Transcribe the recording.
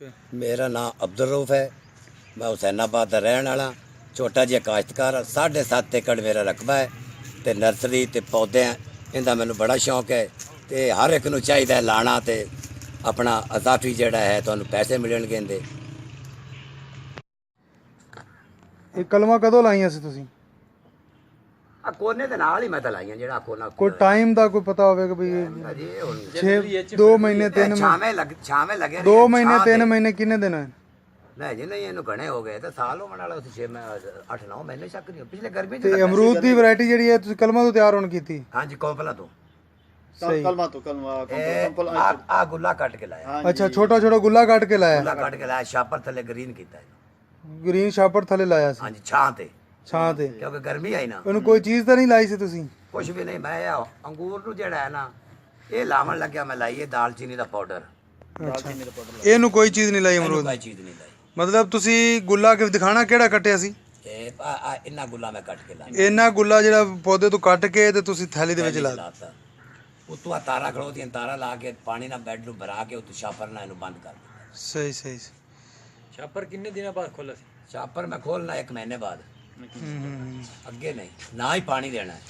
मेरा नाम अब्दुल रऊफ है। मैं हुसैनाबाद का रहने वाला छोटा जिहा काश्तकार 7.5 एकड़ मेरा रकबा है ते नर्सरी ते पौधे इनका मैनू बड़ा शौक है ते हर एक नू चाहिए लाना ते अपना अजाफी जिहड़ा है तुहानू पैसे मिलणगे इहदे। ਇਹ ਕਲਮਾਂ ਕਦੋਂ ਲਾਈਆਂ ਸੀ ਤੁਸੀਂ? आ कोने दे नाल ही मैं तो लाइयां जेहड़ा कोना ਕੋਈ ਟਾਈਮ ਦਾ ਕੋਈ ਪਤਾ ਹੋਵੇਗਾ ਵੀ अजे हुण 2 ਮਹੀਨੇ 3 छावे लगे 2 ਮਹੀਨੇ 3 ਮਹੀਨੇ ਕਿੰਨੇ ਦਿਨ ਹੋਏ? नहीं जी नहीं इनू घने हो गए तो साल होने वाला 8-9 महीने शक नहीं पिछले गर्मी ਤੇ ਅਮਰੂਦ ਦੀ ਵੈਰਾਈਟੀ ਜਿਹੜੀ ਹੈ ਤੁਸੀਂ ਕਲਮਾਂ ਤੋਂ ਤਿਆਰ ਹੋਣ ਕੀਤੀ? हाँ जी कोपला तो ਸਹੀ। आ गुला कट के लाया ਅੱਛਾ ਛੋਟਾ ਛੋਟਾ ਗੁੱਲਾ ਕੱਟ ਕੇ ਲਾਇਆ, गुला कट के लाया शापर थले ग्रीन किया ਗ੍ਰੀਨ ਸ਼ਾਪਰ ਥੱਲੇ ਲਾਇਆ ਸੀ हाँ जी छां ते ਛਾਂ ਤੇ। क्योंकि गर्मी आई ना ਉਹਨੂੰ ਕੋਈ ਚੀਜ਼ ਤਾਂ ਨਹੀਂ ਲਾਈ ਸੀ ਤੁਸੀਂ? कुछ भी नहीं मैं अंगूर नू जेड़ा है ना ये लावन लग्या मैं लाइए दालचीनी का पाउडर ਅੱਛਾ ਇਹਨੂੰ ਕੋਈ ਚੀਜ਼ ਨਹੀਂ ਲਾਈ ਅਮਰੂਦ? कोई चीज नहीं लाई ਮਤਲਬ ਤੁਸੀਂ ਗੁੱਲਾ ਕਿ ਦਿਖਾਣਾ ਕਿਹੜਾ ਕੱਟਿਆ ਸੀ? इन्ना गुला मैं कट के लाया ਇੰਨਾ ਗੁੱਲਾ ਜਿਹੜਾ ਪੌਦੇ ਤੋਂ ਕੱਟ ਕੇ ਤੇ ਤੁਸੀਂ ਥੈਲੀ ਦੇ ਵਿੱਚ ਲਾ लाता उतों तारा खड़ोती तारा ला के पानी ना बेड नू भरा के उतों शापर ना इनू बंद कर दिता। ਸਹੀ ਸਹੀ। ਛਾਪਰ ਕਿੰਨੇ ਦਿਨਾਂ ਬਾਅਦ ਖੋਲਾ ਸੀ? शापर मैं खोलना 1 महीने बाद ਹੂੰ। अगे नहीं ना ही पानी देना है।